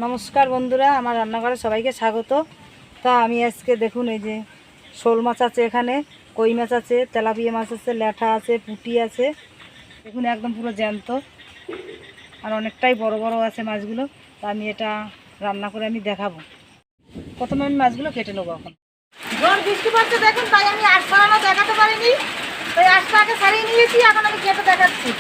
নমস্কার বন্ধুরা, আমার রান্নাঘরে সবাইকে স্বাগত। তা আমি আজকে দেখুন, এই যে শোল মাছ আছে, এখানে কই মাছ আছে, তেলাপিয়া মাছ আছে, ল্যাঠা আছে, পুঁটি আছে। দেখুন একদম পুরো জ্যান্ত, আর অনেকটাই বড় বড় আছে মাছগুলো। তা আমি এটা রান্না করে আমি দেখাবো। প্রথমে আমি মাছগুলো কেটে নেবো। এখন ঝড় বৃষ্টি পড়ছে দেখুন, তাই আমি আঁশ ছাড়ানো দেখাতে পারিনি, তাই আঁশটা আগে ছাড়িয়ে নিয়েছি। এখন আমি কেটে দেখাচ্ছি।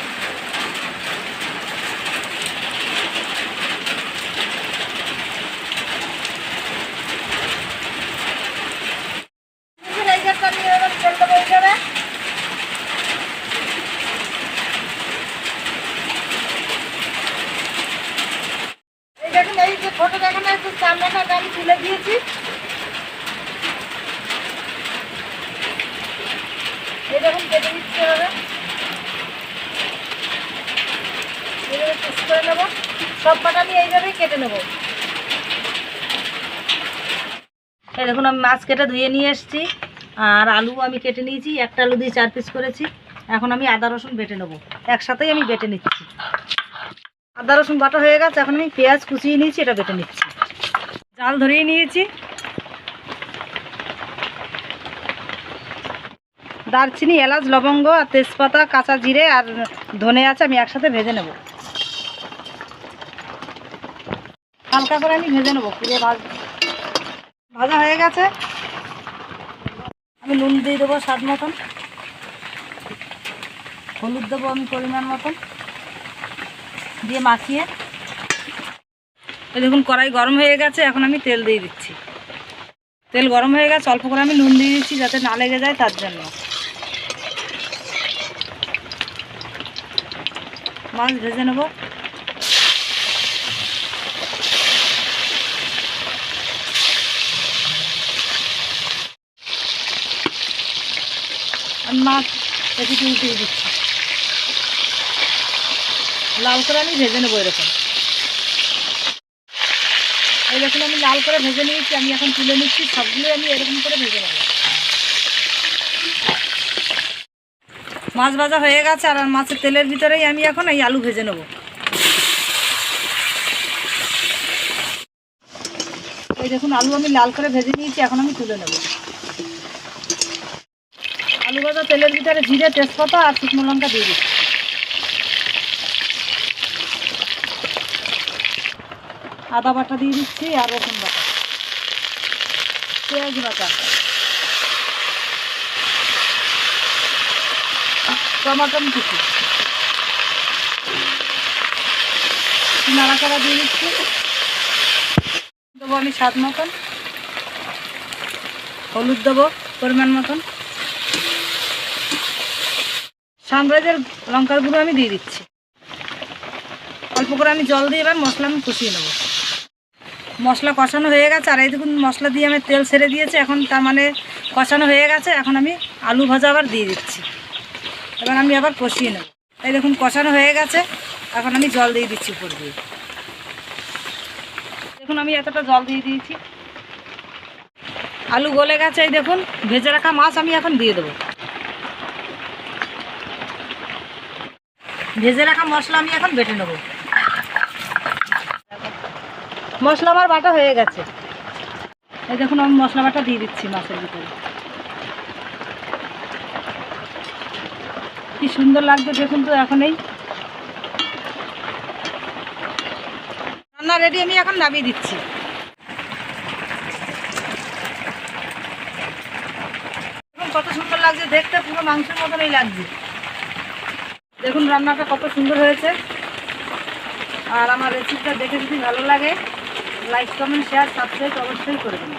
দেখুন এই যে ছোট দেখেন, একটু চামড়াটা আমি তুলে দিয়েছি। এই দেখুন কেটে দিচ্ছি, এইভাবে পিস করে নেবো। সব কটা আমি এইভাবেই কেটে নেবো। এই দেখুন আমি মাছ কেটে ধুয়ে নিয়ে এসেছি, আর আলু আমি কেটে নিয়েছি। একটা আলু দিয়ে 4 পিস করেছি। এখন আমি আদা রসুন বেটে নেবো, একসাথেই আমি বেটে নিচ্ছি। আদা রসুন বাটা হয়ে গেছে, এখন আমি পেঁয়াজ কুচিয়ে নিয়েছি, এটা বেটে নিচ্ছি। জাল ধরিয়ে নিয়েছি। দারচিনি, এলাচ, লবঙ্গ আর তেজপাতা, কাঁচা জিরে আর ধনে আছে, আমি একসাথে ভেজে নেব। হালকা করে আমি ভেজে নেবো, পুরো ভাজা হয়ে গেছে। আমি নুন দিয়ে দেবো স্বাদ মতন, হলুদ দেবো আমি পরিমাণ মতন, দিয়ে মাখিয়ে। দেখুন কড়াই গরম হয়ে গেছে, এখন আমি তেল দিয়ে দিচ্ছি। তেল গরম হয়ে গেছে, অল্প করে আমি নুন দিয়ে দিচ্ছি যাতে না লেগে যায়, তার জন্য। মাছ ভেজে নেব। আমি মাছ এদিকে উঠিয়ে দিচ্ছি, লাল করে আমি ভেজে নেবো এরকম। এই দেখুন আমি লাল করে ভেজে নিয়েছি, আমি এখন তুলে নিচ্ছি। সবগুলোই আমি এরকম করে ভেজে নেব। মাছ ভাজা হয়ে গেছে, আর মাছের তেলের ভিতরেই আমি এখন এই আলু ভেজে নেব। এই দেখুন আলু আমি লাল করে ভেজে নিয়েছি, এখন আমি তুলে নেব। আলু ভাজা তেলের ভিতরে জিরে, তেজপাতা আর শুকনো লঙ্কা দিয়ে দিচ্ছি। আদা বাটা দিয়ে দিচ্ছি, আর রসুন বাটা, পেঁয়াজ বাটা, টমাটো কুচি, নাড়াচাড়া দিয়ে দিচ্ছি। দেবো আমি স্বাদ মতন, হলুদ দেবো পরিমাণ মতন, সানরাইজের লঙ্কার গুঁড়ো আমি দিয়ে দিচ্ছি। অল্প করে আমি জল দিয়ে এবার মশলা আমি কষিয়ে নেব। মশলা কষানো হয়ে গেছে, আর এই দেখুন মশলা দিয়ে আমি তেল ছেড়ে দিয়েছে, এখন তার মানে কষানো হয়ে গেছে। এখন আমি আলু ভাজা আবার দিয়ে দিচ্ছি, এবার আমি আবার কষিয়ে নেব। এই দেখুন কষানো হয়ে গেছে, এখন আমি জল দিয়ে দিচ্ছি উপর দিয়ে। দেখুন আমি এতটা জল দিয়ে দিয়েছি। আলু গলে গেছে, এই দেখুন ভেজে রাখা মাছ আমি এখন দিয়ে দেবো। ভেজে রাখা মশলা আমি এখন বেটে নেব। মশলা আমার বাটা হয়ে গেছে। এই দেখুন আমি মশলা বাটা দিয়ে দিচ্ছি মাছের ভিতরে। কি সুন্দর লাগছে দেখুন তো। এখনই রান্না রেডি, আমি এখন নামিয়ে দিচ্ছি। দেখুন কত সুন্দর লাগছে দেখতে, পুরো মাংসের মতনই লাগছে। দেখুন রান্নাটা কত সুন্দর হয়েছে। আর আমার রেসিপিটা দেখে যদি ভালো লাগে, লাইক, কমেন্ট, শেয়ার, সাবস্ক্রাইব অবশ্যই করে দিন।